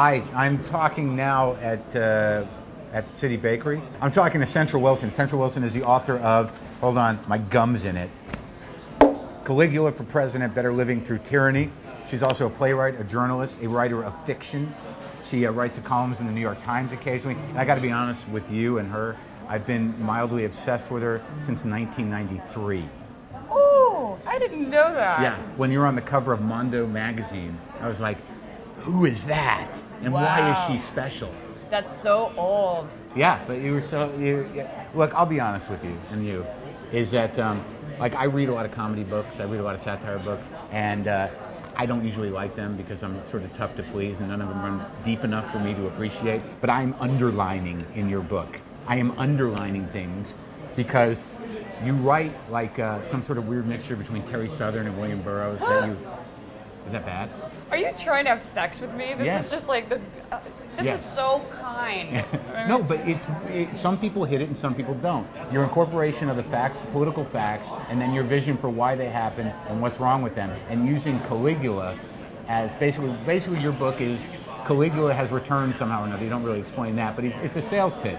Hi, I'm talking now at City Bakery. I'm talking to Cintra Wilson. Cintra Wilson is the author of, hold on, my gum's in it, Caligula for President, Better Living Through Tyranny. She's also a playwright, a journalist, a writer of fiction. She writes columns in the New York Times occasionally. And I got to be honest with you and her, I've been mildly obsessed with her since 1993. Oh, I didn't know that. Yeah, when you were on the cover of Mondo magazine, I was like, who is that? And Wow. why is she special? That's so old. Yeah, but you were so... Look, I'll be honest with you, and you, is that, like, I read a lot of comedy books, I read a lot of satire books, and I don't usually like them because I'm sort of tough to please, and none of them run deep enough for me to appreciate. But I'm underlining in your book. I am underlining things because you write like some sort of weird mixture between Terry Southern and William Burroughs. Is that bad? Are you trying to have sex with me? This Yes. is just like the. This Yes. is so kind. No, but some people hit it and some people don't. Your incorporation of the facts, political facts, and then your vision for why they happen and what's wrong with them, and using Caligula as basically your book is Caligula has returned somehow or another. You don't really explain that, but it's a sales pitch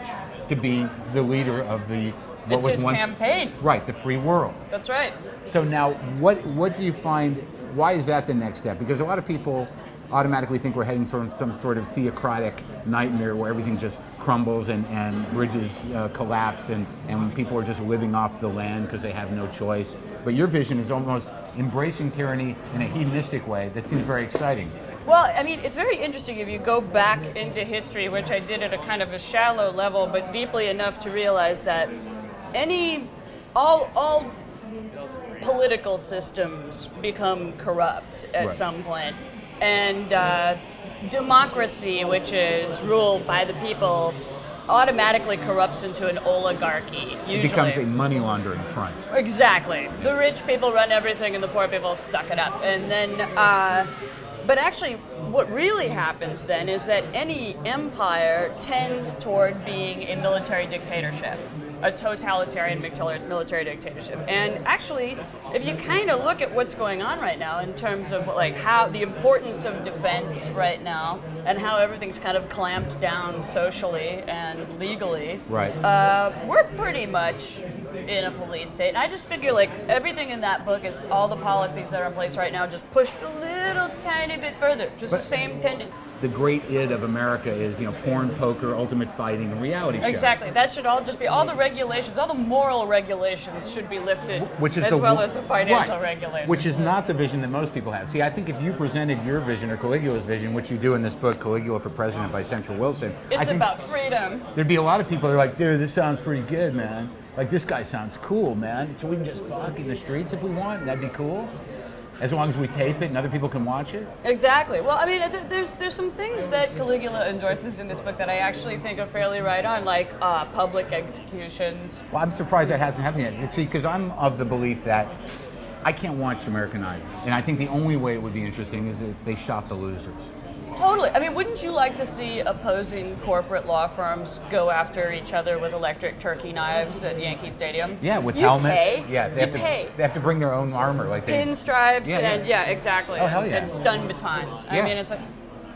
to be the leader of the what It's was his once campaign. right, the free world. That's right. So now, what do you find? Why is that the next step? Because a lot of people automatically think we're heading towards some sort of theocratic nightmare where everything just crumbles and bridges collapse and people are just living off the land because they have no choice. But your vision is almost embracing tyranny in a hedonistic way that seems very exciting. Well, I mean, it's very interesting if you go back into history, which I did at a kind of a shallow level, but deeply enough to realize that all political systems become corrupt at Right. some point. And democracy, which is ruled by the people, automatically corrupts into an oligarchy. Usually. It becomes a money laundering front. Exactly. The rich people run everything and the poor people suck it up. And then, but actually, what really happens then is that any empire tends toward being a military dictatorship. A totalitarian military dictatorship. And actually, if you kind of look at what's going on right now in terms of like how the importance of defense right now and how everything's kind of clamped down socially and legally, Right. We're pretty much in a police state. And I just figure like everything in that book is all the policies that are in place right now just pushed a little tiny bit further. Just the same tendency. The great id of America is, porn, poker, ultimate fighting, and reality shows. Exactly. That should all just be all the regulations, all the moral regulations should be lifted, Which is as well as the financial right. regulations. Which is not the vision that most people have. See, I think if you presented your vision or Caligula's vision, which you do in this book, Caligula for President by Cintra Wilson, It's about freedom. There'd be a lot of people that are like, dude, this sounds pretty good, man. Like, this guy sounds cool, man. So we can just fuck in the streets if we want. That'd be cool. As long as we tape it and other people can watch it? Exactly. Well, I mean, there's some things that Caligula endorses in this book that I actually think are fairly right on, like public executions. Well, I'm surprised that hasn't happened yet. See, because I'm of the belief that I can't watch American Idol. And I think the only way it would be interesting is if they shot the losers. Totally. I mean, wouldn't you like to see opposing corporate law firms go after each other with electric turkey knives at Yankee Stadium? Yeah, with You'd helmets. Pay. Yeah, they have to bring their own armor, like Pinstripes and exactly. Oh, hell yeah. And stun batons. Yeah. I mean, it's like.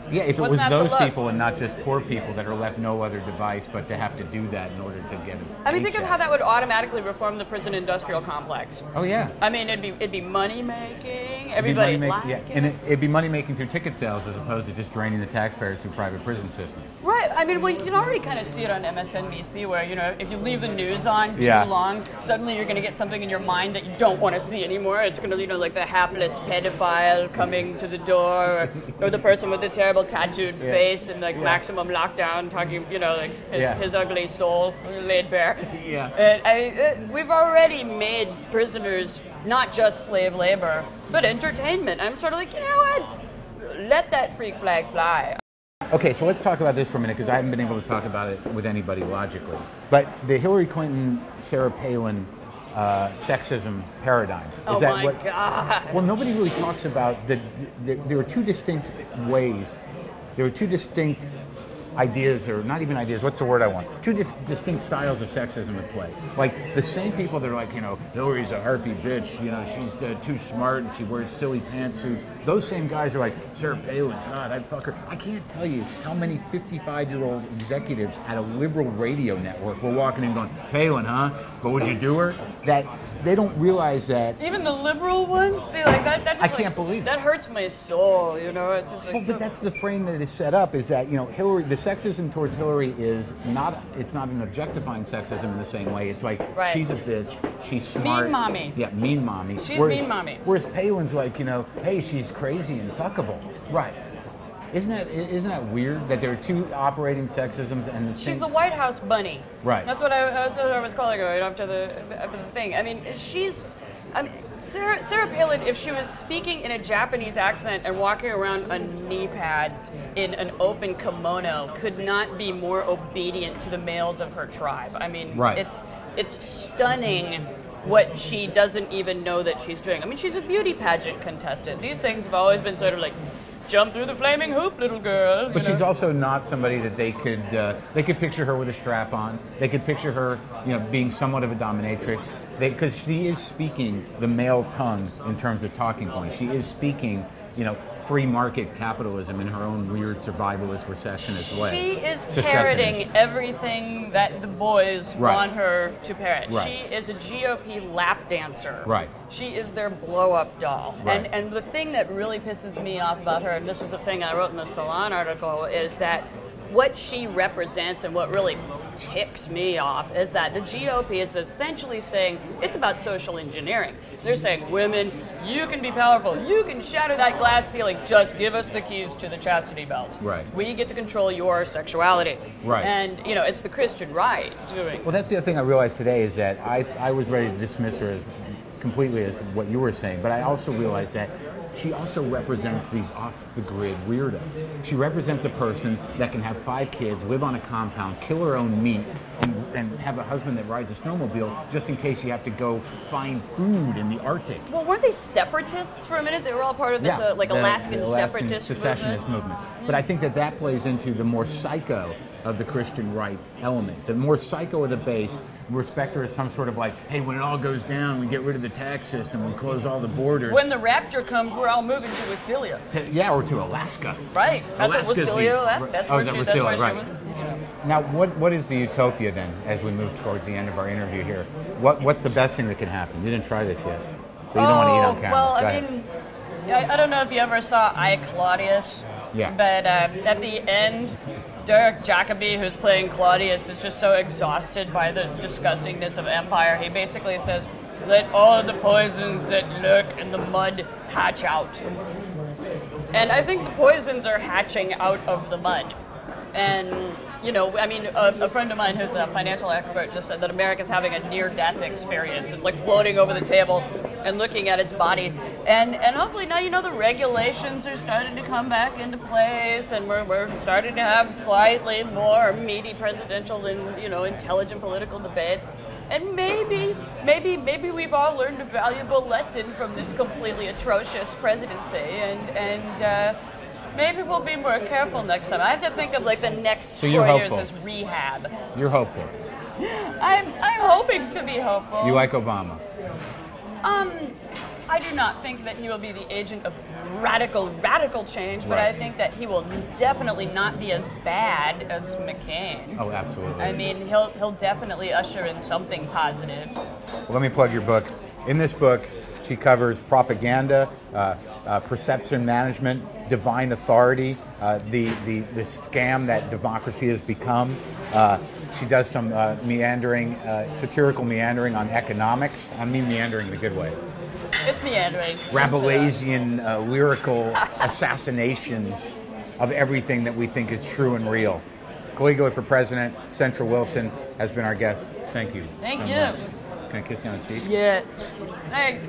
Yeah, if it What's was not to those love? people and not just poor people that are left no other device but to have to do that in order to get it. I mean, think of how that would automatically reform the prison industrial complex. Oh yeah. I mean, it'd be money making. Everybody like it. And it'd be money making through ticket sales as opposed to just draining the taxpayers through private prison systems. Right. I mean, well, you can already kind of see it on MSNBC where, if you leave the news on too long, suddenly you're going to get something in your mind that you don't want to see anymore. It's going to, like the hapless pedophile coming to the door or the person with the terrible tattooed face and like maximum lockdown talking, like his ugly soul laid bare. Yeah. And we've already made prisoners not just slave labor, but entertainment. I'm sort of like, you know what? Let that freak flag fly. Okay, so let's talk about this for a minute because I haven't been able to talk about it with anybody logically. But the Hillary Clinton, Sarah Palin sexism paradigm. Is that my God. Well, nobody really talks about there are two distinct ways. There are two distinct ideas, or not even ideas, what's the word I want? Two distinct styles of sexism at play. Like, the same people that are like, Hillary's a harpy bitch, she's too smart and she wears silly pantsuits. Those same guys are like, Sarah Palin's hot, I'd fuck her. I can't tell you how many 55-year-old executives at a liberal radio network were walking in going, Palin, huh? But would you do her? That they don't realize that. Even the liberal ones? See, like that just, I can't believe that hurts my soul, It's just like, well, but that's the frame that is set up, is that, Hillary, the sexism towards Hillary is not, it's not an objectifying sexism in the same way. It's like, she's a bitch, she's smart. Mean mommy. Yeah, mean mommy. She's mean mommy. Whereas Palin's like, hey, she's crazy and fuckable. Right. Isn't that weird that there are two operating sexisms and the she's the White House bunny. Right. That's what I was calling her after the thing. I mean, Sarah Palin, if she was speaking in a Japanese accent and walking around on knee pads in an open kimono, could not be more obedient to the males of her tribe. I mean, it's stunning what she doesn't even know that she's doing. I mean, she's a beauty pageant contestant. These things have always been sort of like, jump through the flaming hoop, little girl. But she's also not somebody that they could picture her with a strap on. They could picture her, being somewhat of a dominatrix. Because she is speaking the male tongue in terms of talking points. She is speaking, free market capitalism in her own weird survivalist recessionist way. She is parroting everything that the boys want her to parrot. Right. She is a GOP lap dancer. Right. She is their blow-up doll. Right. And the thing that really pisses me off about her, and this is the thing I wrote in the Salon article, is that what she represents and what really ticks me off is that the GOP is essentially saying it's about social engineering. They're saying, women, you can be powerful. You can shatter that glass ceiling. Just give us the keys to the chastity belt. Right. We get to control your sexuality. Right. And, it's the Christian right doing. Well, that's the other thing I realized today is that I was ready to dismiss her as completely as what you were saying, but I also realized that she also represents these off-the-grid weirdos. She represents a person that can have 5 kids, live on a compound, kill her own meat, and have a husband that rides a snowmobile just in case you have to go find food in the Arctic. Well, weren't they separatists for a minute? They were all part of this Alaskan separatist secessionist movement. But I think that plays into the more psycho of the Christian right element. The more psycho of the base respect her as some sort of like, hey, when it all goes down, we get rid of the tax system, we close all the borders. When the rapture comes, we're all moving to Wasilia. Or to Alaska. Right. That's what Wasilia, that's where she was. Now, what is the utopia then, as we move towards the end of our interview here? What's the best thing that can happen? You didn't try this yet, but you don't want to eat on camera. Well, I mean, I don't know if you ever saw I, Claudius. Yeah. But at the end, Derek Jacobi, who's playing Claudius, is just so exhausted by the disgustingness of empire. He basically says, let all the poisons that lurk in the mud hatch out. And I think the poisons are hatching out of the mud. And, a friend of mine who's a financial expert just said that America's having a near-death experience. It's like floating over the table and looking at its body. And hopefully now, the regulations are starting to come back into place, and we're starting to have slightly more meaty presidential and, intelligent political debates. And maybe we've all learned a valuable lesson from this completely atrocious presidency, and maybe we'll be more careful next time. I have to think of the next 4 years as rehab. You're hopeful. I'm hoping to be hopeful. You like Obama? I do not think that he will be the agent of radical change, but I think that he will definitely not be as bad as McCain. Oh, absolutely. I mean, he'll definitely usher in something positive. Well, let me plug your book. In this book, she covers propaganda, perception management, divine authority, the scam that democracy has become. She does some satirical meandering on economics. I mean meandering the good way. It's meandering. Rabelaisian lyrical assassinations of everything that we think is true and real. Caligula for President, Cintra Wilson has been our guest. Thank you. Thank you. Much. Can I kiss you on the cheek? Yeah. Thanks.